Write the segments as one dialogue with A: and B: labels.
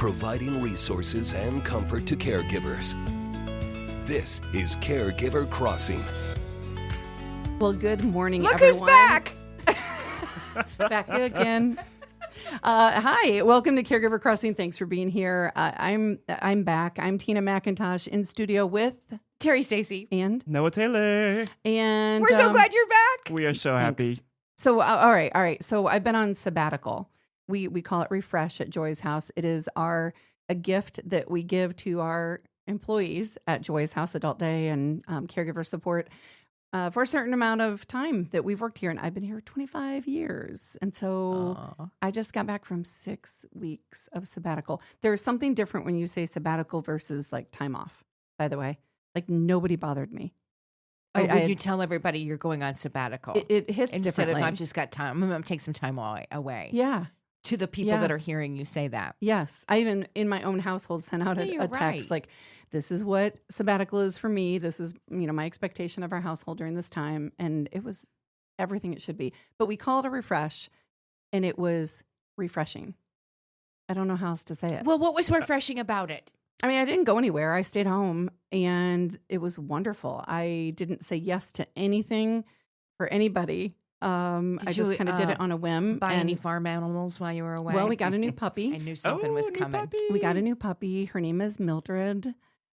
A: providing resources and comfort to caregivers. This is Caregiver Crossing.
B: Well, good morning,
C: Look
B: everyone.
C: who's back!
B: Back again. Hi, welcome to Caregiver Crossing. Thanks for being here. I'm back. I'm Tina McIntosh in studio with
C: Terry Stacy.
B: and
D: Noah Taylor.
B: and
C: We're so glad you're back.
D: We are so happy.
B: So all right. So I've been on sabbatical. We call it Refresh at Joy's House. It is a gift that we give to our employees at Joy's House Adult Day and caregiver support for a certain amount of time that we've worked here. And I've been here 25 years. And so I just got back from 6 weeks of sabbatical. There's something different when you say sabbatical versus like time off, by the way. Like nobody bothered me.
C: Would you tell everybody you're going on sabbatical?
B: It hits
C: Instead
B: differently.
C: of I've just got time, I'm going to take some time away.
B: Yeah.
C: To the people that are hearing you say that.
B: Yes. I even in my own household sent out a text
C: right.
B: like, this is what sabbatical is for me. This is, my expectation of our household during this time. And it was everything it should be. But we call it a refresh, and it was refreshing. I don't know how else to say it.
C: Well, what was refreshing about it?
B: I mean, I didn't go anywhere. I stayed home, and it was wonderful. I didn't say yes to anything for anybody. I just kind of did it on a whim.
C: Buy any farm animals while you were away?
B: Well, we got a new puppy.
C: I knew something was coming.
D: Puppy.
B: We got a new puppy. Her name is Mildred.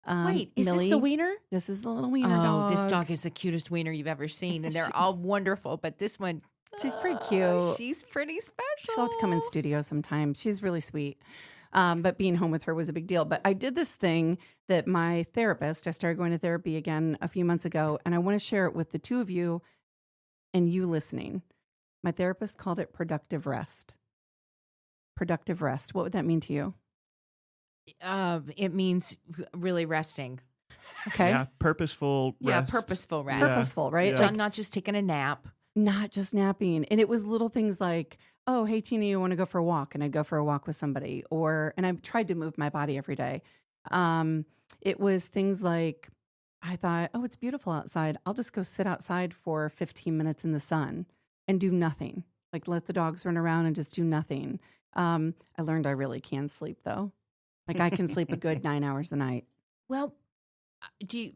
C: Wait, is
B: Millie.
C: this the wiener?
B: This is the little wiener dog.
C: This dog is the cutest wiener you've ever seen, and they're all wonderful. But this one,
B: She's pretty cute.
C: She's pretty special.
B: She'll have to come in studio sometime. She's really sweet. But being home with her was a big deal. But I did this thing that my therapist, I started going to therapy again a few months ago, and I want to share it with the two of you and you listening. My therapist called it productive rest. Productive rest. What would that mean to you?
C: It means really resting.
B: Okay.
D: Yeah, purposeful rest.
C: Yeah, purposeful rest.
D: Yeah.
B: Purposeful, right?
D: Yeah.
B: Like,
C: Not just taking a nap.
B: not just napping. And it was little things like, oh, hey, Tina, you want to go for a walk? And I'd go for a walk with somebody. And I tried to move my body every day. It was things like, I thought, oh, it's beautiful outside. I'll just go sit outside for 15 minutes in the sun and do nothing. Like let the dogs run around and just do nothing. I learned I really can sleep though. Like I can sleep a good 9 hours a night.
C: Well,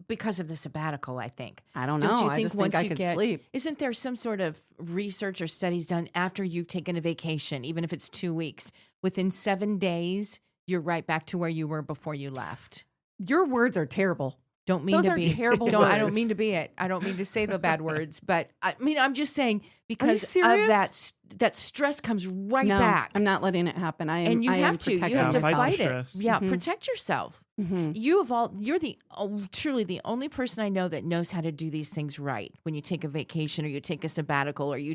C: because of the sabbatical, I think.
B: I don't know.
C: Don't you
B: I
C: think
B: just think
C: once
B: I
C: you
B: could
C: get,
B: sleep.
C: Isn't there some sort of research or studies done after you've taken a vacation, even if it's 2 weeks, within 7 days, you're right back to where you were before you left?
B: Your words are terrible.
C: Don't mean
B: Those
C: to
B: are
C: be
B: terrible
C: I don't
B: words.
C: mean to be it. I don't mean to say the bad words, but I mean I'm just saying because of
B: serious?
C: that stress comes right
B: No,
C: back.
B: I'm not letting it happen. I am.
C: And you
B: I
C: have
B: am
C: to. You
B: protecting
C: have to
D: Fight the
C: fight it.
D: stress.
C: Yeah,
B: Mhm.
C: protect yourself.
B: Mm-hmm.
C: You're truly the only person I know that knows how to do these things right. When you take a vacation or you take a sabbatical or you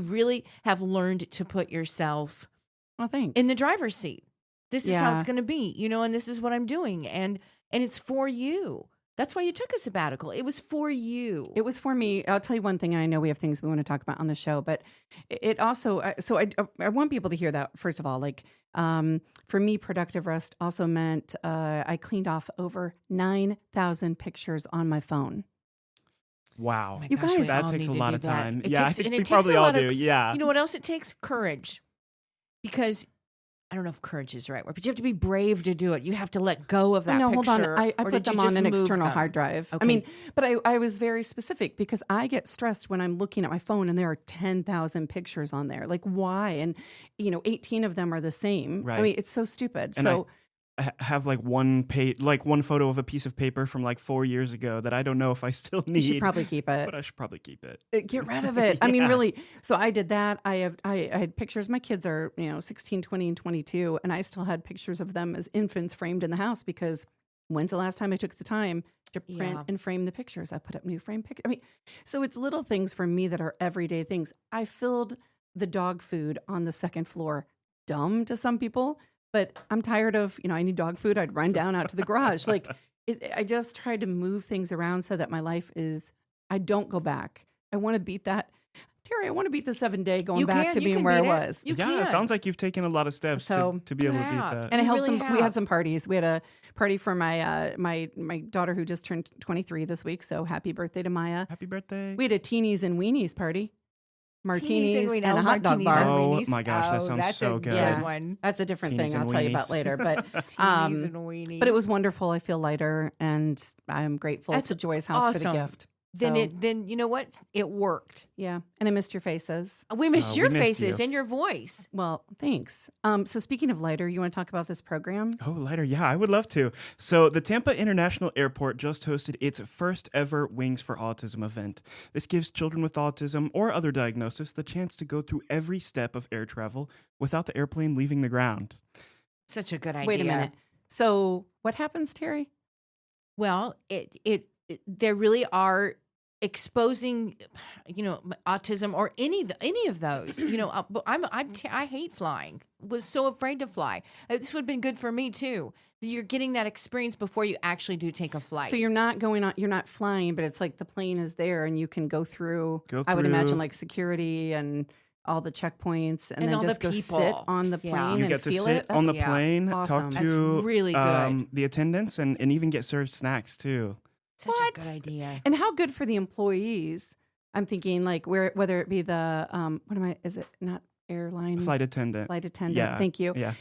C: really have learned to put yourself
B: Well, thanks.
C: in the driver's seat. This is how
B: Yeah.
C: it's going to be, and this is what I'm doing, and it's for you. That's why you took a sabbatical. It was for you.
B: It was for me. I'll tell you one thing, and I know we have things we want to talk about on the show, but it also, so I want people to hear that, first of all, like for me, productive rest also meant I cleaned off over 9,000 pictures on my phone.
D: Wow.
C: Oh my
B: You
C: gosh,
B: guys-
C: we
D: That
C: all
D: takes
C: need
D: a
C: to
D: lot
C: do
D: of
C: that.
D: time.
C: It
D: Yeah,
C: takes-
D: I think
C: and it
D: we
C: takes
D: probably
C: a
D: all
C: lot
D: do.
C: of-
D: Yeah.
C: You know what else it takes? Courage. Because I don't know if courage is the right word, but you have to be brave to do it. You have to let go of that
B: No, hold on.
C: picture,
B: I
C: or
B: put
C: did you
B: them on
C: just
B: an
C: move
B: external
C: them?
B: hard drive. I
C: Okay.
B: mean, but I was very specific because I get stressed when I'm looking at my phone and there are 10,000 pictures on there. Like, why? And, 18 of them are the same. I
D: Right.
B: mean, it's so stupid.
D: And
B: So
D: I have like one photo of a piece of paper from like 4 years ago that I don't know if I still
B: you
D: need.
B: should probably keep it.
D: But I should probably keep it.
B: Get rid of it. I mean,
D: Yeah.
B: really. So I did that. I had pictures. My kids are, 16, 20, and 22. And I still had pictures of them as infants framed in the house because when's the last time I took the time to print
C: Yeah.
B: and frame the pictures? I put up new frame pictures. I mean, so it's little things for me that are everyday things. I filled the dog food on the second floor. Dumb to some people, but I'm tired of, I need dog food. I'd run down out to the garage. Like I just tried to move things around so that my life I don't go back. I want to beat that. Terry, I want to beat the 7-day going
C: You
B: back
C: can-
B: to
C: you
B: being
C: can
B: where I
C: beat it.
B: was.
C: You
D: Yeah,
C: can.
D: it sounds like you've taken a lot of steps
B: So-
D: to be able to
C: Yeah.
D: beat that.
B: And I
C: You
B: held
C: really
B: we had
C: have.
B: some parties. We had a party for my my daughter who just turned 23 this week. So happy birthday to Maya.
D: Happy birthday.
B: We had a teenies and weenies party. martinis and
C: oh,
B: a hot dog
C: martinis
B: bar.
C: and
D: Oh
C: weenies.
D: my gosh, that
C: Oh,
D: sounds
C: that's
D: so
C: a
D: good.
B: Yeah.
C: one.
B: That's a different
D: Teenies
B: thing I'll
D: and
B: tell you about
D: weenies.
B: later. But
C: Teenies and weenies.
B: but it was wonderful. I feel lighter, and I'm grateful
C: That's
B: to Joy's House for the
C: awesome.
B: gift.
C: Then
B: So,
C: then you know what? It worked.
B: yeah, and I missed your faces.
C: We missed
D: We
C: your
D: missed
C: faces
D: you.
C: and your voice.
B: Well, thanks. So speaking of lighter, you want to talk about this program?
D: Oh, lighter. Yeah, I would love to. So, the Tampa International Airport just hosted its first ever Wings for Autism event. This gives children with autism or other diagnosis the chance to go through every step of air travel without the airplane leaving the ground.
C: Such a good idea.
B: Wait a minute. So what happens, Terry?
C: Well, there really are exposing, autism or any of those. I hate flying. Was so afraid to fly. This would have been good for me too. You're getting that experience before you actually do take a flight.
B: So you're not you're not flying, but it's like the plane is there and you can go through,
D: Go
B: I would imagine,
D: through.
B: like security and all the checkpoints and
C: And
B: then
C: all the
B: just go sit
C: people.
B: on the
C: Yeah.
B: plane
D: You
B: and
D: get to
B: feel
D: sit
B: it.
D: on the
C: yeah,
D: plane,
B: awesome.
D: talk
C: That's
D: to
C: really good.
D: the attendants, and even get served snacks too.
C: Such
B: What?
C: a good idea.
B: And how good for the employees. I'm thinking like whether it be the is it not airline
D: Flight attendant.
B: flight attendant,
D: Yeah.
B: thank you,
D: Yeah.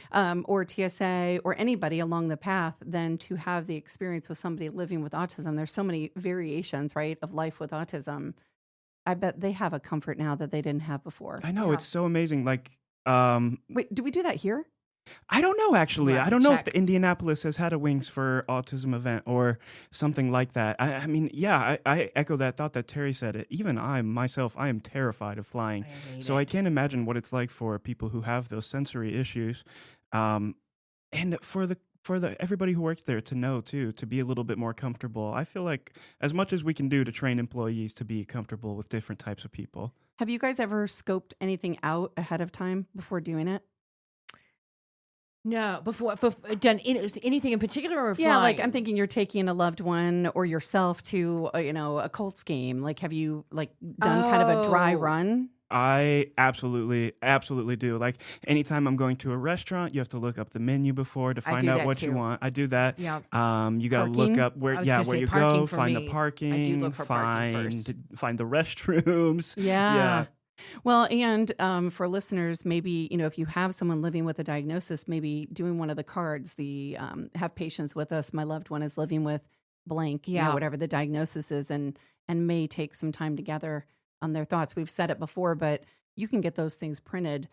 B: or TSA or anybody along the path, then to have the experience with somebody living with autism. There's so many variations, right, of life with autism. I bet they have a comfort now that they didn't have before.
D: I know,
C: Yeah.
D: it's so amazing. Like,
B: Wait, do we do that here?
D: I don't know, actually.
C: We'll have
D: I
C: to
D: don't know if
C: check.
D: the Indianapolis has had a Wings for Autism event or something like that. I mean, yeah, I echo that thought that Terry said. It. Even I am terrified of flying. So I can't imagine what it's like for people who have those sensory issues. And for the everybody who works there to know too, to be a little bit more comfortable. I feel like as much as we can do to train employees to be comfortable with different types of people.
B: Have you guys ever scoped anything out ahead of time before doing it?
C: No, before done anything in particular or
B: Yeah, like
C: flying?
B: I'm thinking you're taking a loved one or yourself to a Colts game. Like, have you done kind of a dry
C: Oh.
B: run?
D: I absolutely do. Like anytime I'm going to a restaurant, you have to look up the menu before to
C: I
D: find
C: do
D: out
C: that
D: what you
C: too.
D: want. I do that.
C: Yeah.
D: You got to look
B: Parking?
D: up
C: I
D: where
C: was gonna
D: where
C: say
D: you
C: parking
D: go,
C: for
D: find the
C: me.
D: parking,
C: I do look for parking
D: find the restrooms.
B: Yeah. Well, and for listeners, maybe, if you have someone living with a diagnosis, maybe doing one of the cards, the have patience with us. My loved one is living with blank,
C: Yeah.
B: whatever the diagnosis is, and may take some time together on their thoughts. We've said it before, but you can get those things printed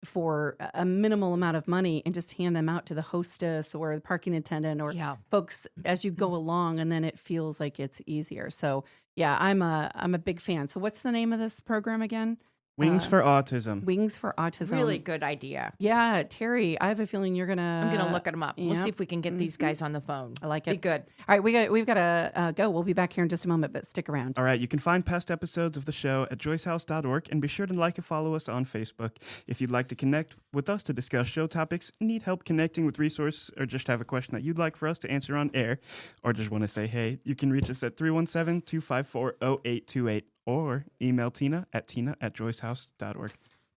B: for a minimal amount of money and just hand them out to the hostess or the parking attendant or
C: Yeah.
B: folks as you go along, and then it feels like it's easier. So yeah, I'm a big fan. So what's the name of this program again?
D: Wings for Autism.
B: Wings for Autism.
C: Really good idea.
B: Yeah, Terry, I have a feeling you're gonna.
C: I'm gonna look them up. We'll
B: yep.
C: see if we can get these guys on the phone.
B: I like
C: Be
B: it.
C: good.
B: All right, we've got to go. We'll be back here in just a moment, but stick around.
D: All right, you can find past episodes of the show at joycehouse.org and be sure to like and follow us on Facebook. If you'd like to connect with us to discuss show topics, need help connecting with resources, or just have a question that you'd like for us to answer on air, or just want to say hey, you can reach us at 317-254-0828 or email Tina at tina@joycehouse.org.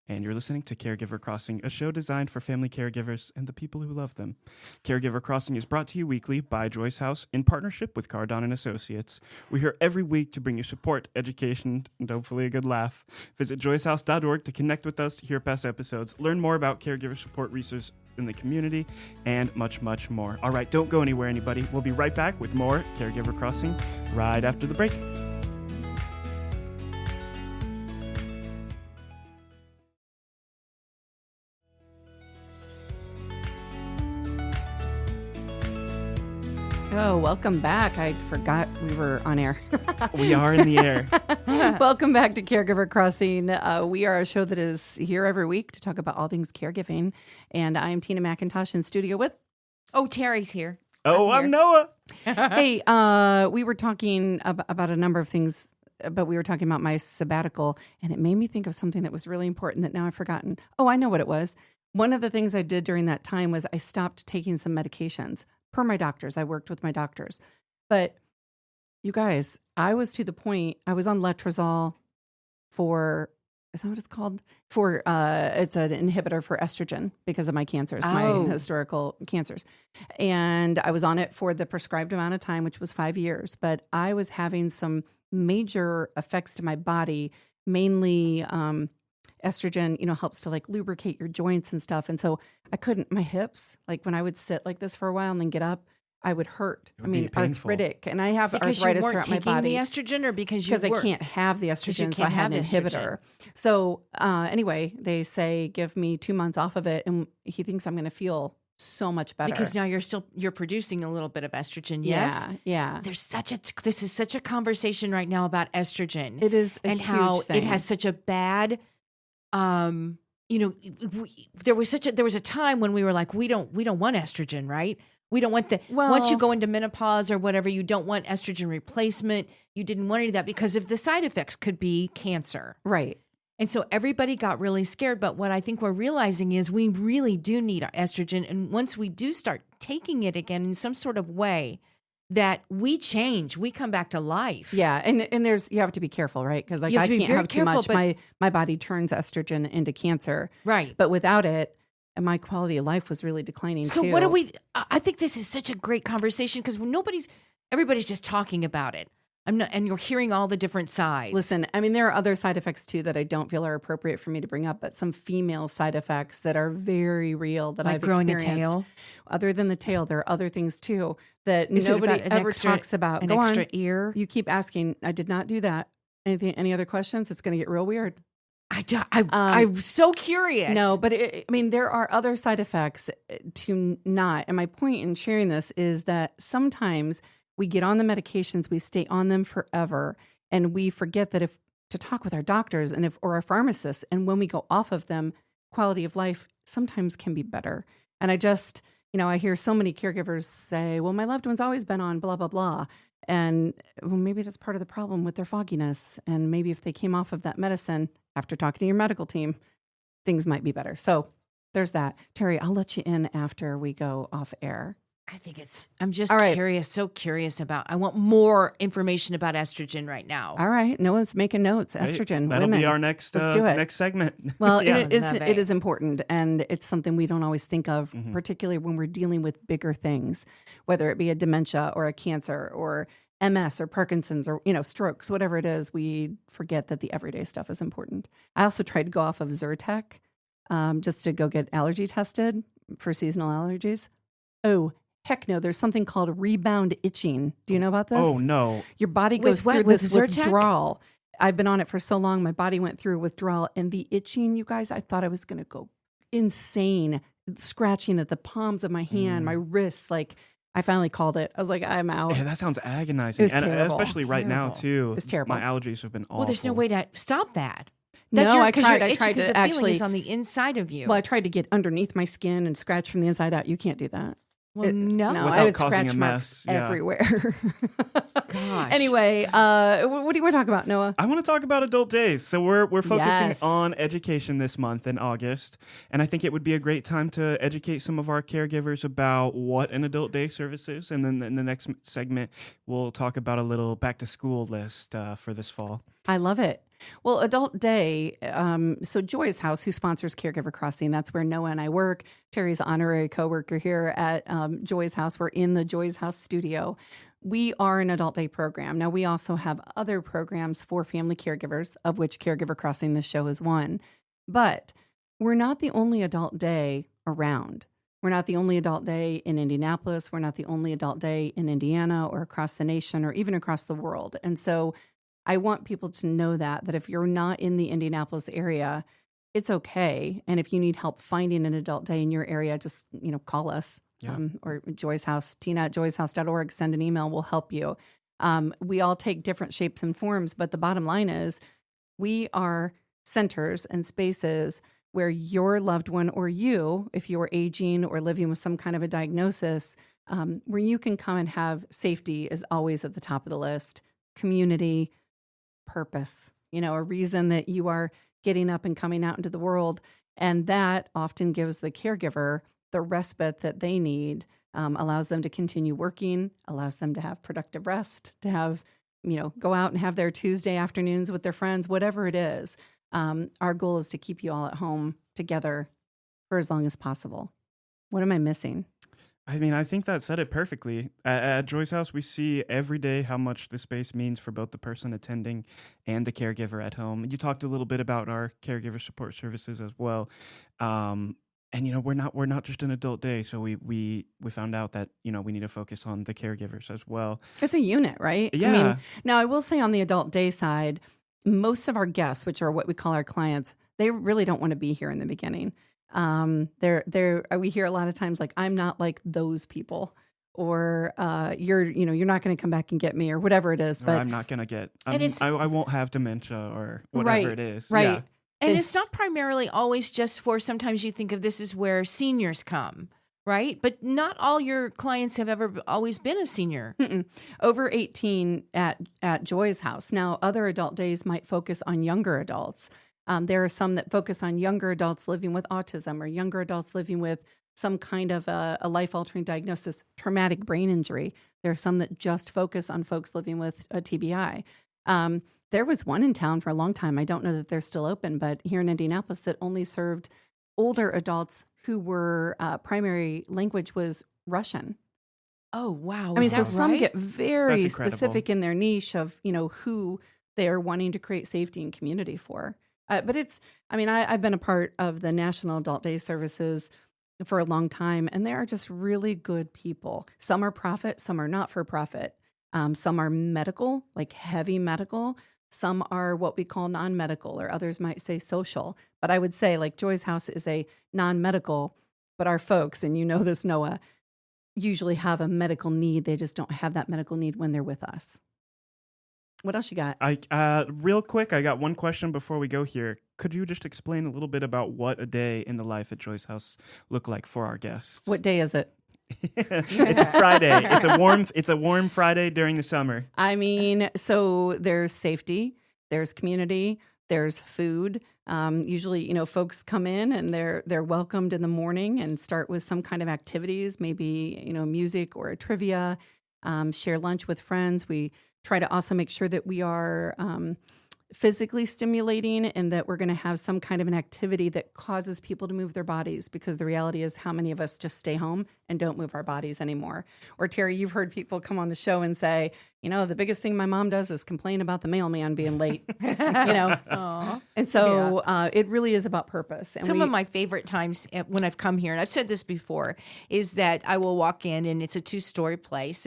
D: And you're listening to Caregiver Crossing, a show designed for family caregivers and the people who love them. Caregiver Crossing is brought to you weekly by Joyce House in partnership with Cardon and Associates. We're here every week to bring you support, education, and hopefully a good laugh. Visit joycehouse.org to connect with us, to hear past episodes, learn more about caregiver support resources in the community, and much, much more. All right, don't go anywhere, anybody. We'll be right back with more Caregiver Crossing right after the break.
B: Oh, welcome back. I forgot we were on air.
D: We are in the air.
B: Welcome back to Caregiver Crossing. We are a show that is here every week to talk about all things caregiving. And I'm Tina McIntosh in studio with.
C: Oh, Terry's here.
D: Oh,
C: I'm
D: I'm Noah.
B: Hey, we were talking about a number of things, but we were talking about my sabbatical, and it made me think of something that was really important that now I've forgotten. Oh, I know what it was. One of the things I did during that time was I stopped taking some medications per my doctors. I worked with my doctors. But you guys, I was to the point, I was on letrozole for, is that what it's called? For, it's an inhibitor for estrogen because of my cancers, my historical cancers. And I was on it for the prescribed amount of time, which was 5 years. But I was having some major effects to my body, mainly estrogen, helps to like lubricate your joints and stuff. And so I couldn't, my hips, like when I would sit like this for a while and then get up, I would hurt.
D: It would be painful.
B: Arthritic, and I have
C: because
B: arthritis
C: you weren't
B: throughout my
C: taking
B: body.
C: the estrogen, or because
B: I
C: were?
B: can't have the estrogen, so I
C: can't
B: had an
C: have the estrogen.
B: inhibitor. So anyway, they say give me 2 months off of it, and he thinks I'm going to feel so much better
C: Because now you're producing a little bit of estrogen. Yes.
B: Yeah.
C: This is such a conversation right now about estrogen.
B: It is a
C: and
B: huge
C: how
B: thing.
C: it has such a bad, there was a time when we were like, we don't want estrogen, right? We don't want once you go into menopause or whatever, you don't want estrogen replacement. You didn't want any of that because of the side effects could be cancer.
B: Right.
C: And so everybody got really scared. But what I think we're realizing is we really do need estrogen. And once we do start taking it again in some sort of way, that we change, we come back to life.
B: Yeah, and you have to be careful, right? Because like
C: You have
B: I
C: to be
B: can't
C: very
B: have too
C: careful,
B: much.
C: but-
B: My body turns estrogen into cancer,
C: Right.
B: but without it, my quality of life was really declining.
C: So
B: too.
C: what do we? I think this is such a great conversation because everybody's just talking about it. And you're hearing all the different sides.
B: Listen, I mean, there are other side effects too that I don't feel are appropriate for me to bring up, but some female side effects that are very real that
C: like
B: I've
C: growing
B: experienced.
C: a tail,
B: Other than the tail, there are other things too that
C: Is it
B: nobody
C: about an
B: ever
C: extra-
B: talks about.
C: an
B: Go
C: extra
B: on.
C: ear.
B: You keep asking. I did not do that. Any other questions? It's going to get real weird.
C: I'm so curious.
B: No, but I mean, there are other side effects to not. And my point in sharing this is that sometimes we get on the medications, we stay on them forever, and we forget that to talk with our doctors or our pharmacists, and when we go off of them, quality of life sometimes can be better. And I just, I hear so many caregivers say, well, my loved one's always been on blah, blah, blah. And well, maybe that's part of the problem with their fogginess. And maybe if they came off of that medicine after talking to your medical team, things might be better. So there's that. Terry, I'll let you in after we go off air.
C: I think I'm just
B: All right.
C: curious, so curious I want more information about estrogen right now.
B: All right. Noah's making notes.
D: Hey,
B: Estrogen,
D: that'll
B: women.
D: be our next
B: Let's do it.
D: next segment.
B: Well,
D: yeah.
B: it is important, and it's something we don't always think of, particularly when we're dealing with bigger things, whether it be a dementia or a cancer or MS or Parkinson's or strokes, whatever it is. We forget that the everyday stuff is important. I also tried to go off of Zyrtec just to go get allergy tested for seasonal allergies. Oh, heck no! There's something called rebound itching. Do you know about this?
D: Oh no.
B: Your body
C: With
B: goes
C: what?
B: through
C: With
B: this
C: Zyrtec?
B: withdrawal. I've been on it for so long. My body went through withdrawal, and the itching, you guys, I thought I was going to go insane, scratching at the palms of my hand, my wrists. Like, I finally called it. I was like, I'm out.
D: Yeah, that sounds agonizing.
B: It was
D: and
B: terrible.
D: especially right now
C: Terrible.
D: too.
B: It was terrible.
D: My allergies have been awful.
C: Well, there's no way to stop that.
B: No, I tried. I
C: Itchy
B: tried
C: 'cause
B: to
C: the feeling
B: actually.
C: is on the inside of you.
B: Well, I tried to get underneath my skin and scratch from the inside out. You can't do that.
C: Well, no.
B: No,
D: Without
B: I would
D: causing
B: scratch
D: a
B: marks
D: mess, yeah.
B: everywhere.
C: Gosh.
B: Anyway, what do you want to talk about, Noah?
D: I want to talk about adult days. So we're focusing
B: Yes.
D: on education this month in August, and I think it would be a great time to educate some of our caregivers about what an adult day service is. And then in the next segment, we'll talk about a little back to school list for this fall.
B: I love it. Well, Adult Day, so Joy's House, who sponsors Caregiver Crossing, that's where Noah and I work. Terry's honorary coworker here at Joy's House. We're in the Joy's House studio. We are an Adult Day program. Now, we also have other programs for family caregivers, of which Caregiver Crossing, this show, is one. But we're not the only Adult Day around. We're not the only Adult Day in Indianapolis. We're not the only Adult Day in Indiana or across the nation or even across the world. And so I want people to know that if you're not in the Indianapolis area, it's okay. And if you need help finding an adult day in your area, just, call us or Joy's House, tina@joyshouse.org, send an email, we'll help you. We all take different shapes and forms, but the bottom line is we are centers and spaces where your loved one or you, if you're aging or living with some kind of a diagnosis, where you can come and have safety is always at the top of the list. Community, purpose, a reason that you are getting up and coming out into the world. And that often gives the caregiver the respite that they need, allows them to continue working, allows them to have productive rest, to have, go out and have their Tuesday afternoons with their friends, whatever it is. Our goal is to keep you all at home together for as long as possible. What am I missing?
D: I mean, I think that said it perfectly. At Joy's House, we see every day how much the space means for both the person attending and the caregiver at home. You talked a little bit about our caregiver support services as well. And we're not just an adult day, so we found out that we need to focus on the caregivers as well.
B: It's a unit, right?
D: Yeah.
B: I mean, now I will say on the adult day side, most of our guests, which are what we call our clients, they really don't want to be here in the beginning. We hear a lot of times like, I'm not like those people, or you're not going to come back and get me, or whatever it is.
D: Or
B: But
D: I'm not gonna get.
C: And
D: I won't have dementia or whatever
B: Right,
D: it is.
B: right.
D: Yeah.
C: And it's not primarily always just for, sometimes you think of this as where seniors come, right? But not all your clients have ever always been a senior.
B: over 18 at Joy's House. Now, other adult days might focus on younger adults. There are some that focus on younger adults living with autism, or younger adults living with some kind of a life-altering diagnosis, traumatic brain injury. There are some that just focus on folks living with a TBI. There was one in town for a long time. I don't know that they're still open, but here in Indianapolis, that only served older adults who were primary language was Russian.
C: Oh, wow.
B: I mean,
C: Is
B: so
C: that
B: some
C: right?
B: get very
D: That's incredible.
B: specific in their niche of who they're wanting to create safety and community for. But I've been a part of the National Adult Day Services for a long time, and they are just really good people. Some are profit, some are not for profit. Some are medical, like heavy medical. Some are what we call non-medical, or others might say social. But I would say like Joy's House is a non-medical, but our folks, and you know this, Noah, usually have a medical need. They just don't have that medical need when they're with us. What else you got?
D: Real quick, I got one question before we go here. Could you just explain a little bit about what a day in the life at Joy's House look like for our guests?
B: What day is it?
D: It's a Friday. It's a warm Friday during the summer.
B: I mean, so there's safety, there's community, there's food. Usually, folks come in and they're welcomed in the morning and start with some kind of activities, maybe, music or a trivia, share lunch with friends. We try to also make sure that we are physically stimulating, and that we're going to have some kind of an activity that causes people to move their bodies, because the reality is, how many of us just stay home and don't move our bodies anymore? Or Terry, you've heard people come on the show and say, the biggest thing my mom does is complain about the mailman being late.
C: Aw.
B: And so it really is about purpose. And
C: Some of my favorite times when I've come here, and I've said this before, is that I will walk in and it's a 2-story place,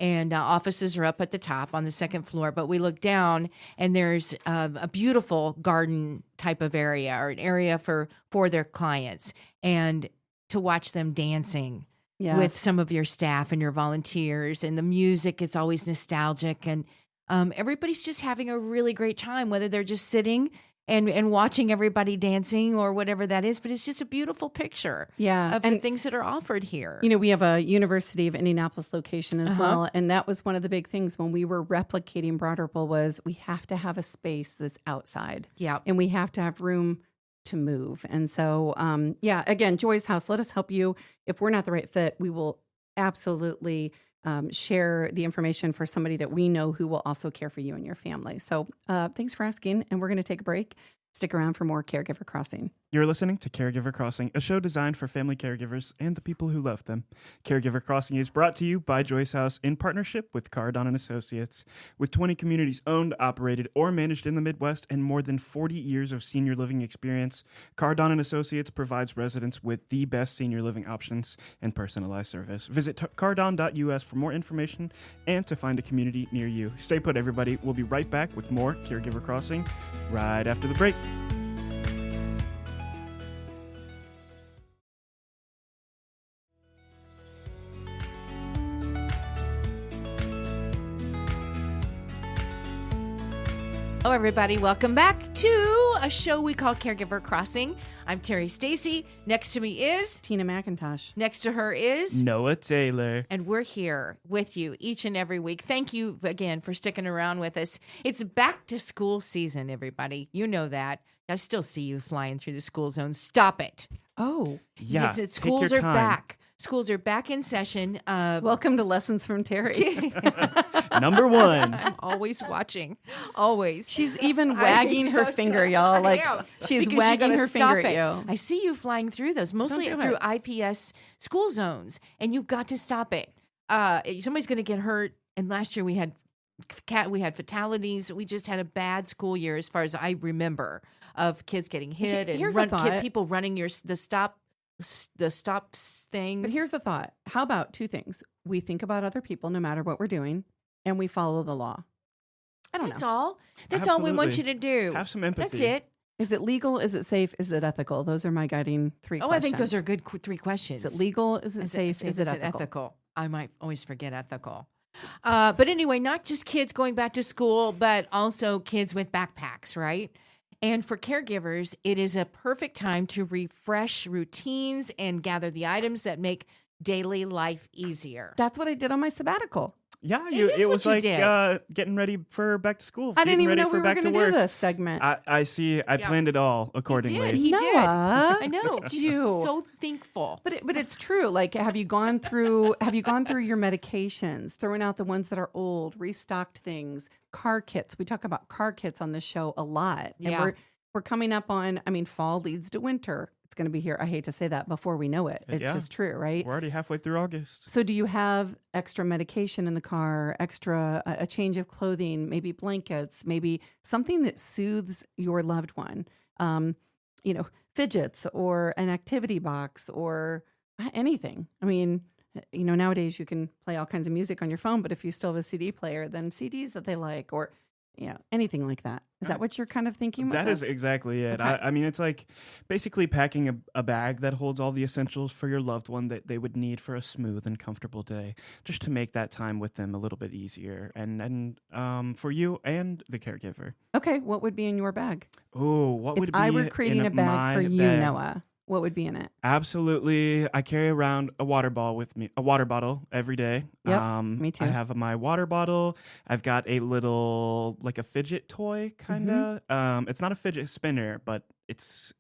C: and offices are up at the top on the second floor, but we look down and there's a beautiful garden type of area, or an area for their clients, and to watch them dancing with some of your staff and your volunteers, and the music is always nostalgic, and everybody's just having a really great time, whether they're just sitting and watching everybody dancing or whatever that is. But it's just a beautiful picture of the things that are offered here.
B: We have a University of Indianapolis location as well. And that was one of the big things when we were replicating Broad Ripple, was we have to have a space that's outside.
C: Yeah.
B: And we have to have room to move. And so, again, Joy's House, let us help you. If we're not the right fit, we will absolutely share the information for somebody that we know who will also care for you and your family. So thanks for asking. And we're going to take a break. Stick around for more Caregiver Crossing.
D: You're listening to Caregiver Crossing, a show designed for family caregivers and the people who love them. Caregiver Crossing is brought to you by Joy's House in partnership with Cardon and Associates. With 20 communities owned, operated, or managed in the Midwest, and more than 40 years of senior living experience, Cardon and Associates provides residents with the best senior living options and personalized service. Visit cardon.us for more information and to find a community near you. Stay put, everybody. We'll be right back with more Caregiver Crossing right after the break.
C: Hello, everybody. Welcome back to a show we call Caregiver Crossing. I'm Terry Stacy. Next to me is
B: Tina McIntosh.
C: Next to her is
D: Noah Taylor.
C: And we're here with you each and every week. Thank you again for sticking around with us. It's back to school season, everybody. You know that. I still see you flying through the school zone. Stop it.
B: Oh,
D: Yeah,
C: Schools are back. schools are back in session.
B: Welcome to Lessons from Terry.
D: Number one.
C: I'm always watching, always.
B: She's even wagging her finger, y'all.
C: I
B: Like
C: am,
B: she's
C: because you
B: wagging
C: gotta
B: her
C: stop
B: finger at
C: it.
B: you.
C: I see you flying through those, mostly
B: do
C: through
B: it.
C: IPS school zones, and you've got to stop it. Somebody's going to get hurt. And last year we had fatalities. We just had a bad school year, as far as I remember, of kids getting hit and
B: Here's a thought.
C: people running the stop things.
B: But here's the thought. How about two things? We think about other people no matter what we're doing, and we follow the law. I don't
C: That's
B: know.
C: all. That's all we want you to do.
D: Have some empathy.
C: That's it.
B: Is it legal? Is it safe? Is it ethical? Those are my guiding three questions.
C: I think those are good three questions.
B: Is it legal? Is it safe? Is it ethical?
C: I might always forget ethical. But anyway, not just kids going back to school, but also kids with backpacks, right? And for caregivers, it is a perfect time to refresh routines and gather the items that make daily life easier.
B: That's what I did on my sabbatical.
D: Yeah,
C: is
D: it
C: what
D: was
C: you
D: like
C: did.
D: getting ready for back to school.
B: I didn't
D: getting
B: even
D: ready
B: know
D: for
B: we were
D: back
B: going
D: to
B: to
D: work.
B: do this segment.
D: I see. I planned it all accordingly.
C: He did.
B: Noah.
C: I know. He's
B: You.
C: so thankful.
B: But it's true. Like, have you gone through your medications, throwing out the ones that are old, restocked things, car kits? We talk about car kits on this show a lot. And
C: Yeah.
B: we're coming up on, fall leads to winter. It's going to be here. I hate to say that before we know it. It's
D: Yeah.
B: just true, right?
D: We're already halfway through August.
B: So do you have extra medication in the car, a change of clothing, maybe blankets, maybe something that soothes your loved one? Fidgets or an activity box or anything. Nowadays you can play all kinds of music on your phone, but if you still have a CD player, then CDs that they like or anything like that. Is that what you're kind of thinking with
D: That is
B: this?
D: exactly it.
B: Okay.
D: It's like basically packing a bag that holds all the essentials for your loved one that they would need for a smooth and comfortable day, just to make that time with them a little bit easier, and for you and the caregiver.
B: Okay, what would be in your bag?
D: Oh, what would
B: If
D: be
B: I were creating
D: in
B: a bag for
D: my
B: you,
D: bag?
B: Noah, what would be in it?
D: Absolutely. I carry around a water bottle every day.
B: Yep, me too.
D: I have my water bottle. I've got a little, like a fidget toy, kind of. It's not a fidget spinner, but it's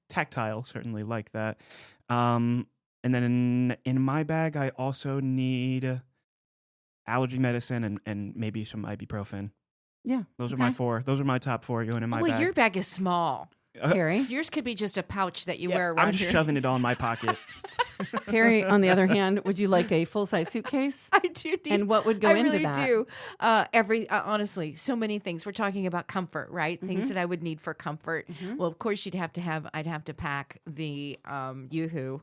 D: tactile, certainly like that. And then in my bag, I also need allergy medicine and maybe some ibuprofen.
B: Yeah.
D: Those are my
B: okay.
D: four. Those are my top four going in my
C: Well,
D: bag.
C: your bag is small.
B: Terry.
C: Yours could be just a pouch that you
D: Yeah,
C: wear around
D: I'm just
C: here.
D: shoving it all in my pocket.
B: Terry, on the other hand, would you like a full-size suitcase?
C: I do need.
B: And what would go
C: I
B: into
C: really
B: that?
C: do. Honestly, so many things. We're talking about comfort, right? Things that I would need for comfort. Well, of course, I'd have to pack the Yoo-hoo.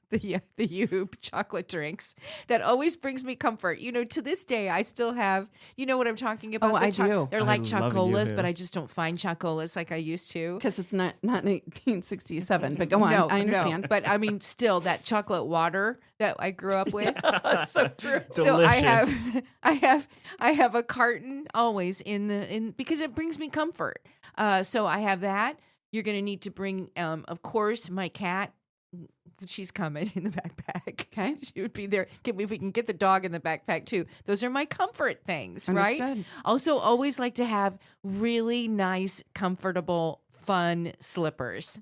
C: The Yoo-hoo chocolate drinks that always brings me comfort. To this day, I still have. You know what I'm talking about?
B: Oh, I do.
C: They're
D: I
C: like
D: love a
C: chocolas,
D: Yoo-hoo.
C: but I just don't find chocolas like I used to.
B: Because it's not 1967, but go on.
C: No,
B: I understand.
C: no. But still, that chocolate water that I grew up with.
B: That's so true.
C: So I have a carton always in because it brings me comfort. So I have that. You're going to need to bring, of course, my cat. She's coming in the backpack.
B: Okay.
C: She would be there. We can get the dog in the backpack too. Those are my comfort things, right?
B: Understood.
C: Also, always like to have really nice, comfortable, fun slippers.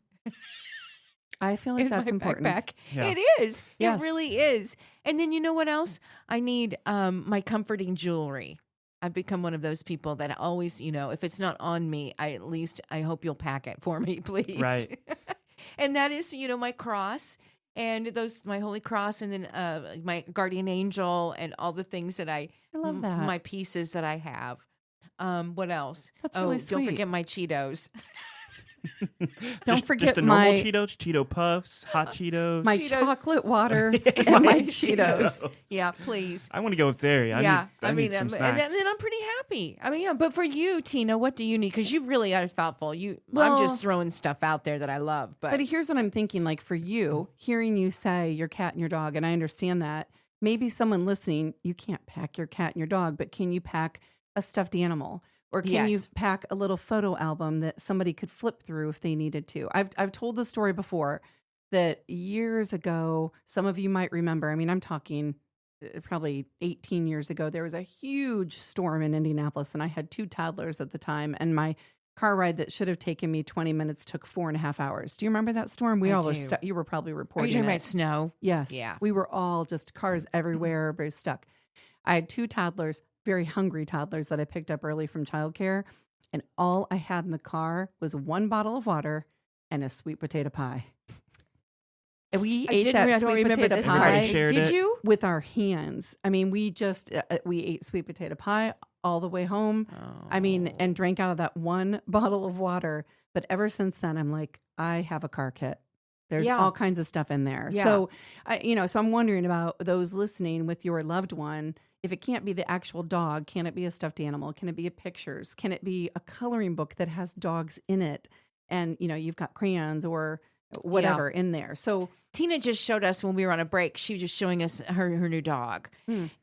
B: I feel like
C: In
B: that's
C: my
B: important.
C: backpack.
D: Yeah.
C: It is.
B: Yes.
C: It really is. And then you know what else? I need my comforting jewelry. I've become one of those people that always, if it's not on me, I hope you'll pack it for me, please.
D: Right.
C: And that is, my cross and my holy cross, and then my guardian angel, and all the things that
B: I love that.
C: my pieces that I have. What else?
B: That's really
C: Don't
B: sweet.
C: forget my Cheetos.
B: Don't forget
D: just the normal
B: my-
D: Cheetos, Cheeto Puffs, Hot Cheetos.
B: My
C: Cheetos.
B: chocolate water and my Cheetos.
C: Yeah, please.
D: I want to go with dairy. I need some
C: and
D: snacks.
C: then I'm pretty happy. But for you, Tina, what do you need? Because you really are thoughtful. I'm
B: Well-
C: just throwing stuff out there that I love. But
B: But here's what I'm thinking, like for you, hearing you say your cat and your dog, and I understand that. Maybe someone listening, you can't pack your cat and your dog, but can you pack a stuffed animal? Or can you
C: Yes.
B: pack a little photo album that somebody could flip through if they needed to? I've told the story before that years ago, some of you might remember. I'm talking probably 18 years ago. There was a huge storm in Indianapolis, and I had 2 toddlers at the time. And my car ride that should have taken me 20 minutes took 4.5 hours. Do you remember that storm? We
C: I
B: all were
C: do.
B: stuck. You were probably
C: Are
B: reporting
C: you talking
B: it.
C: about snow?
B: Yes.
C: Yeah.
B: We were all just cars everywhere, everybody was stuck. I had 2 toddlers, very hungry toddlers that I picked up early from childcare. And all I had in the car was 1 bottle of water and a sweet potato pie. And we ate that
C: I don't
B: sweet
C: remember
B: potato
C: this
B: pie
C: part.
D: Everybody shared
C: Did
D: it.
C: you?
B: with our hands. I mean, we just, we ate sweet potato pie all the way home. I mean,
C: Oh.
B: and drank out of that 1 bottle of water. But ever since then, I'm like, I have a car kit. There's
C: Yeah.
B: all kinds of stuff in there.
C: Yeah.
B: So, so I'm wondering about those listening with your loved one. If it can't be the actual dog, can it be a stuffed animal? Can it be a pictures? Can it be a coloring book that has dogs in it? And, you've got crayons or whatever in there. So
C: Tina just showed us when we were on a break. She was just showing us her new dog,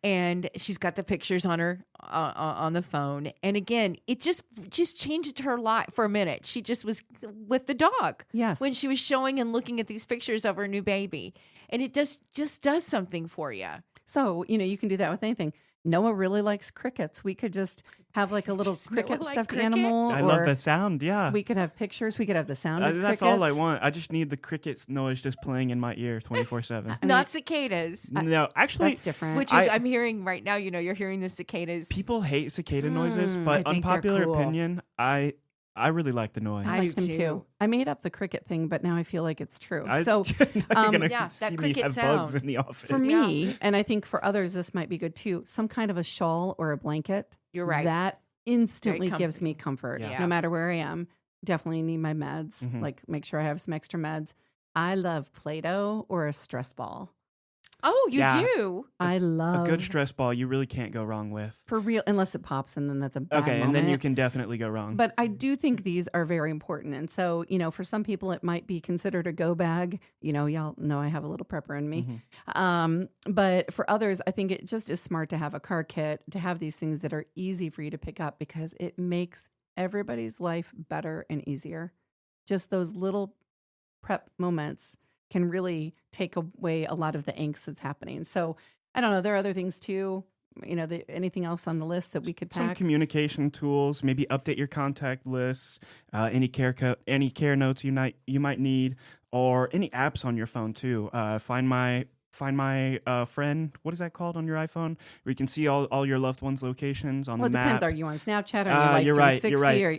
C: and she's got the pictures on her on the phone. And again, it just changed her life for a minute. She just was with the dog,
B: yes,
C: when she was showing and looking at these pictures of her new baby, and it just does something for you.
B: So, you can do that with anything. Noah really likes crickets. We could just have like a little
C: Does Noah
B: cricket
C: like
B: stuffed
C: cricket?
B: animal.
D: I
B: or
D: love that sound. Yeah.
B: We could have pictures. We could have the sound of
D: That's
B: crickets.
D: all I want. I just need the crickets noise just playing in my ear 24/7.
C: Not cicadas,
D: No, actually,
B: That's different.
C: which is I'm hearing right now. You're hearing the cicadas.
D: people hate cicada noises,
B: I
D: but
B: think they're
D: unpopular
B: cool.
D: opinion, I really like the noise.
B: I like them
C: do.
B: too. I made up the cricket thing, but now I feel like it's true.
D: I-
B: So
D: you're gonna
C: yeah,
D: see
C: that
D: me
C: cricket
D: have bugs
C: sound.
D: in the office.
B: for me, and I think for others, this might be good too, some kind of a shawl or a blanket.
C: You're right.
B: That instantly
C: Very
B: gives me comfort.
C: Yeah.
B: No matter where I am. Definitely need my meds.
D: Mhm.
B: Like make sure I have some extra meds. I love Play-Doh or a stress ball.
C: Oh, you
D: Yeah.
C: do?
B: I
D: A
B: love
D: good stress ball, you really can't go wrong with.
B: for real, unless it pops, and then that's a bad
D: Okay, and then you
B: moment.
D: can definitely go wrong.
B: But I do think these are very important. And so, for some people, it might be considered a go bag. Y'all know I have a little prepper in me. But for others, I think it just is smart to have a car kit, to have these things that are easy for you to pick up because it makes everybody's life better and easier. Just those little prep moments can really take away a lot of the angst that's happening. So I don't know. There are other things too. Anything else on the list that we could
D: Some
B: pack?
D: communication tools, maybe update your contact lists, any care notes you might need, or any apps on your phone too. Find my friend. What is that called on your iPhone? Where you can see all your loved ones' locations on
B: Well, it
D: the map.
B: depends. Are you on Snapchat? Are you
D: You're
B: Life
D: right, you're
B: 360?
D: right.
B: Or,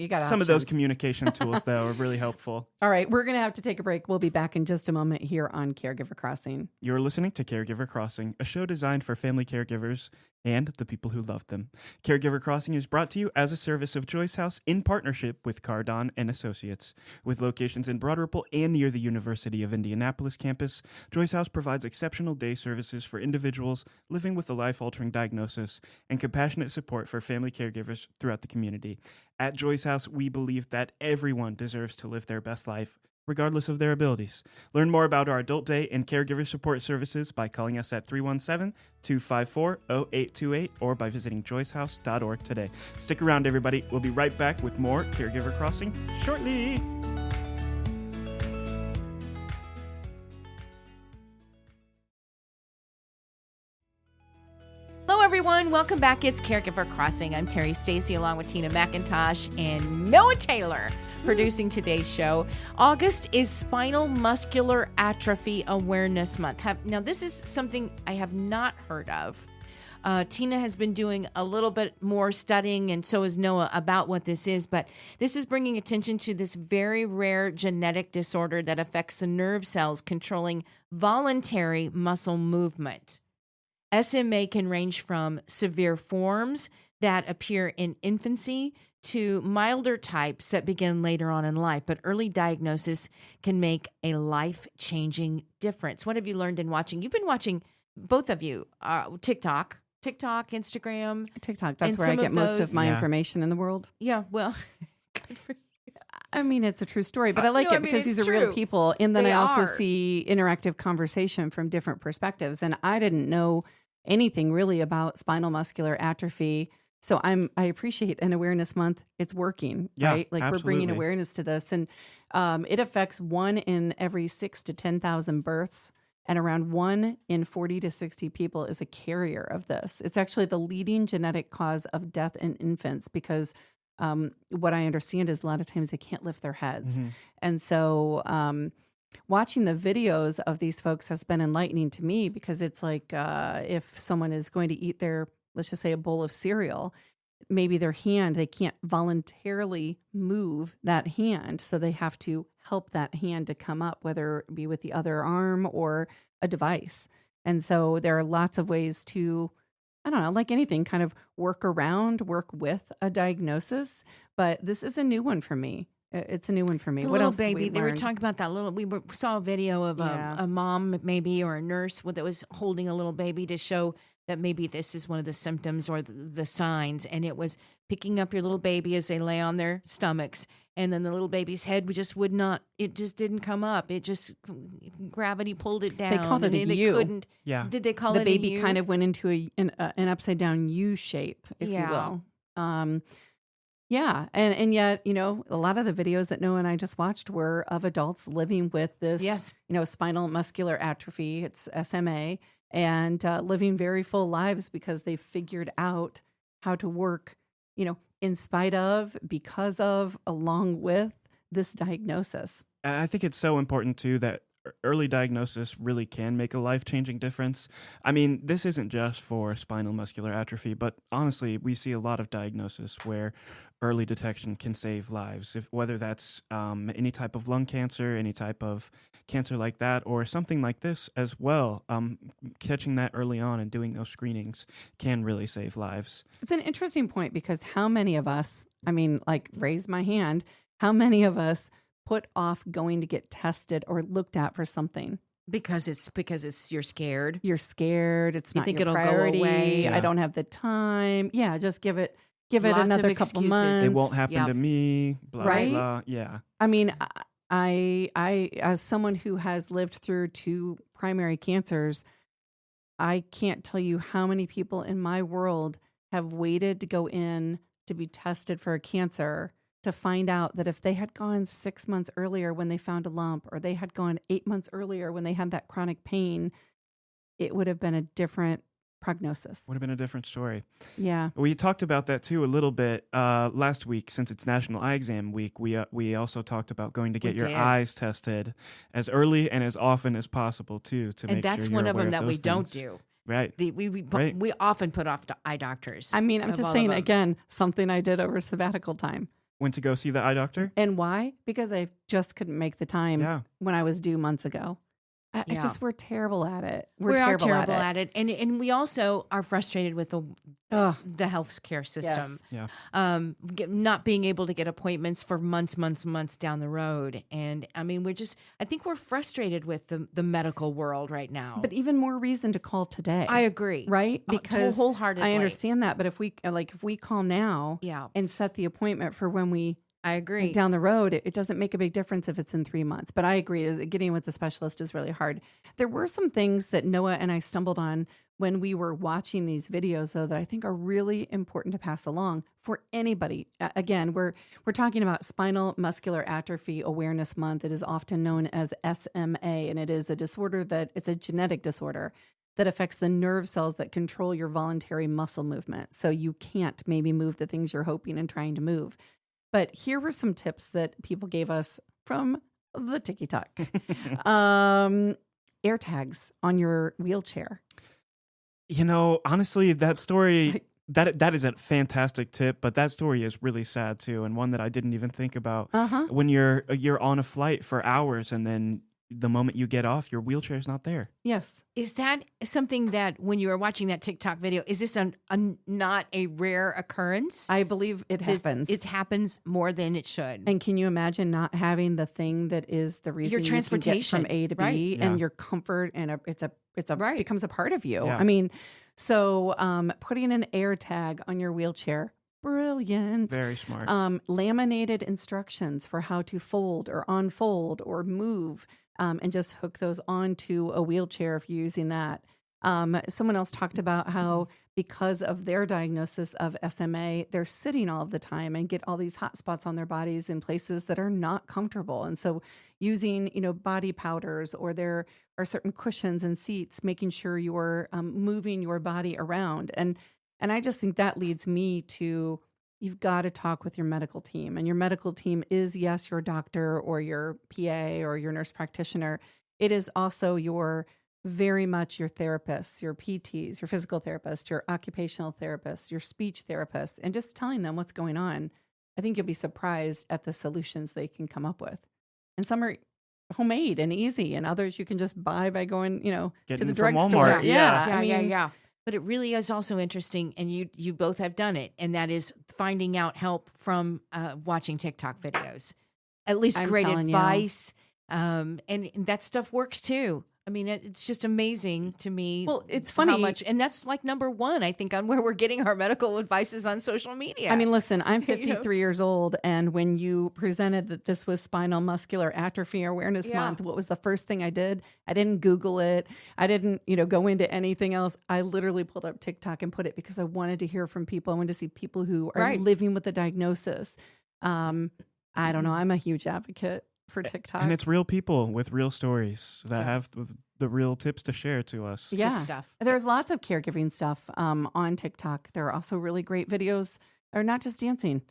B: you got
D: Some of those
B: options.
D: communication tools, though, are really helpful.
B: All right, we're going to have to take a break. We'll be back in just a moment here on Caregiver Crossing.
D: You're listening to Caregiver Crossing, a show designed for family caregivers and the people who love them. Caregiver Crossing is brought to you as a service of Joyce House in partnership with Cardon and Associates. With locations in Broad Ripple and near the University of Indianapolis campus, Joyce House provides exceptional day services for individuals living with a life-altering diagnosis and compassionate support for family caregivers throughout the community. At Joyce House, we believe that everyone deserves to live their best life, regardless of their abilities. Learn more about our adult day and caregiver support services by calling us at 317-254-0828 or by visiting joycehouse.org today. Stick around, everybody. We'll be right back with more Caregiver Crossing shortly.
C: Hello, everyone. Welcome back. It's Caregiver Crossing. I'm Terry Stacy along with Tina McIntosh and Noah Taylor producing today's show. August is Spinal Muscular Atrophy Awareness Month. Now, this is something I have not heard of. Tina has been doing a little bit more studying, and so is Noah, about what this is. But this is bringing attention to this very rare genetic disorder that affects the nerve cells controlling voluntary muscle movement. SMA can range from severe forms that appear in infancy to milder types that begin later on in life. But early diagnosis can make a life-changing difference. What have you learned in watching? You've been watching, both of you, TikTok, Instagram.
B: TikTok, that's
C: And
B: where I
C: some
B: get
C: of
B: most
C: those-
B: of my
D: Yeah.
B: information in the world.
C: Yeah, well, good for you.
B: I mean, it's a true story, but I like
C: No,
B: it
C: I mean,
B: because these
C: it's
B: are real
C: true.
B: people. And then
C: They
B: I also
C: are.
B: see interactive conversation from different perspectives. And I didn't know anything really about spinal muscular atrophy. So I appreciate an awareness month. It's working,
D: Yeah,
B: right? Like we're bringing
D: absolutely.
B: awareness to this. And it affects 1 in every 6 to 10,000 births. And around 1 in 40 to 60 people is a carrier of this. It's actually the leading genetic cause of death in infants because what I understand is a lot of times they can't lift their heads.
D: Mhm.
B: And so watching the videos of these folks has been enlightening to me, because it's like if someone is going to eat their, let's just say, a bowl of cereal, maybe their hand, they can't voluntarily move that hand. So they have to help that hand to come up, whether it be with the other arm or a device. And so there are lots of ways to, I don't know, like anything, kind of work with a diagnosis. But this is a new one for me. It's a new one for me.
C: The
B: What
C: little
B: else have
C: baby,
B: we
C: they were
B: learned?
C: talking about that little. Saw a video of
B: Yeah.
C: a mom maybe, or a nurse that was holding a little baby to show that maybe this is one of the symptoms or the signs, and it was picking up your little baby as they lay on their stomachs, and then the little baby's head would not. It just didn't come up. It just, gravity pulled it down.
B: They called it
C: and
B: a U.
C: Couldn't.
D: Yeah.
C: Did they call
B: The
C: it
B: baby
C: a U?
B: kind of went into an upside down U shape, if you
C: Yeah.
B: will. Yeah. And yet, a lot of the videos that Noah and I just watched were of adults living with this,
C: Yes.
B: spinal muscular atrophy. It's SMA, and living very full lives because they figured out how to work, in spite of, because of, along with this diagnosis.
D: I think it's so important too that early diagnosis really can make a life-changing difference. I mean, this isn't just for spinal muscular atrophy, but honestly, we see a lot of diagnosis where early detection can save lives. Whether that's any type of lung cancer, any type of cancer like that, or something like this as well, catching that early on and doing those screenings can really save lives.
B: It's an interesting point, because how many of us, raise my hand, how many of us put off going to get tested or looked at for something?
C: because you're scared.
B: You're scared. It's
C: You
B: not
C: think
B: your
C: it'll go
B: priority.
C: away.
D: Yeah.
B: I don't have the time. Yeah, just give it
C: Lots of
B: another couple
C: excuses.
B: months.
D: It won't happen
C: Yep.
D: to me, blah,
B: Right?
D: blah. Yeah.
B: I mean, I as someone who has lived through 2 primary cancers, I can't tell you how many people in my world have waited to go in to be tested for a cancer, to find out that if they had gone 6 months earlier when they found a lump, or they had gone 8 months earlier when they had that chronic pain, it would have been a different prognosis.
D: Would have been a different story.
B: Yeah.
D: We talked about that too a little bit last week, since it's National Eye Exam Week. We also talked about going to get
C: We
D: your
C: did.
D: eyes tested as early and as often as possible too, to
C: And
D: make
C: that's
D: sure
C: one
D: you're
C: of
D: aware
C: them that we
D: those
C: don't
D: things.
C: do.
D: Right. Right.
C: We often put off to eye doctors.
B: I mean, I'm
C: of
B: just
C: all
B: saying,
C: of them.
B: again, something I did over sabbatical time.
D: Went to go see the eye doctor.
B: And why? Because I just couldn't make the time
D: Yeah.
B: when I was due months ago. I
C: Yeah.
B: just, we're terrible at it.
C: We are terrible
B: at
C: at it, and we also are frustrated with the
B: Ugh.
C: healthcare system.
B: Yes.
D: Yeah.
C: Not being able to get appointments for months down the road, and I mean, I think we're frustrated with the medical world right now.
B: But even more reason to call today.
C: I agree,
B: Right? Because
C: wholeheartedly,
B: I understand that. But if we call now
C: Yeah,
B: and set the appointment for when we
C: I agree.
B: down the road, it doesn't make a big difference if it's in 3 months. But I agree, getting with the specialist is really hard. There were some things that Noah and I stumbled on when we were watching these videos, though, that I think are really important to pass along for anybody. Again, we're talking about Spinal Muscular Atrophy Awareness Month. It is often known as SMA, and it is a disorder it's a genetic disorder that affects the nerve cells that control your voluntary muscle movement. So you can't maybe move the things you're hoping and trying to move. But here were some tips that people gave us from the TikTok. Air tags on your wheelchair.
D: Honestly, that story, that is a fantastic tip, but that story is really sad too, and one that I didn't even think about.
B: Uh-huh.
D: When you're on a flight for hours, and then the moment you get off, your wheelchair's not there.
B: Yes.
C: Is that something that when you were watching that TikTok video, is this not a rare occurrence?
B: I believe it happens.
C: It happens more than it should.
B: And can you imagine not having the thing that is the reason
C: Your
B: you can get
C: transportation,
B: from A to B,
C: right?
D: Yeah.
B: and your comfort, and it's
C: Right.
B: becomes a part of you.
D: Yeah.
B: I mean, so putting an air tag on your wheelchair, brilliant.
D: Very smart.
B: Laminated instructions for how to fold or unfold or move, and just hook those onto a wheelchair if you're using that. Someone else talked about how, because of their diagnosis of SMA, they're sitting all of the time and get all these hot spots on their bodies in places that are not comfortable. And so using, body powders, or there are certain cushions and seats, making sure you're moving your body around. And I just think that leads me to, you've got to talk with your medical team. And your medical team is, yes, your doctor or your PA or your nurse practitioner. It is also very much your therapists, your PTs, your physical therapist, your occupational therapist, your speech therapist, and just telling them what's going on. I think you'll be surprised at the solutions they can come up with. And some are homemade and easy, and others you can just buy by going, to
D: Getting
B: the
D: from
B: drugstore.
D: Walmart. Yeah.
B: I mean,
C: yeah. But it really is also interesting, and you both have done it, and that is finding out help from watching TikTok videos. At least
B: I'm
C: great
B: telling you.
C: advice, and that stuff works too. I mean, it's just amazing to me.
B: Well, it's
C: how
B: funny.
C: much, and that's like number one, I think, on where we're getting our medical advice is on social media.
B: I mean, listen, I'm 53 years old, and when you presented that this was Spinal Muscular Atrophy Awareness Month, what was the first thing I did? I didn't Google it. I didn't, go into anything else. I literally pulled up TikTok and put it because I wanted to hear from people. I wanted to see people who are living with the diagnosis. I don't know. I'm a huge advocate for TikTok.
D: And it's real people with real stories that have the real tips to share to us.
B: Yeah.
C: Good stuff.
B: There's lots of caregiving stuff on TikTok. There are also really great videos, or not just dancing.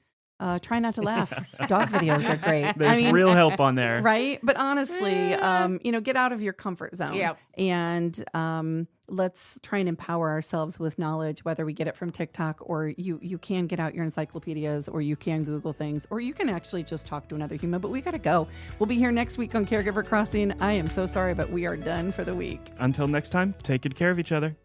B: Try not to laugh. Dog videos are great.
D: There's real help on there.
B: Right? But honestly, get out of your comfort zone.
C: Yep.
B: And let's try and empower ourselves with knowledge, whether we get it from TikTok or you can get out your encyclopedias, or you can Google things, or you can actually just talk to another human. But we got to go. We'll be here next week on Caregiver Crossing. I am so sorry, but we are done for the week.
D: Until next time, take good care of each other.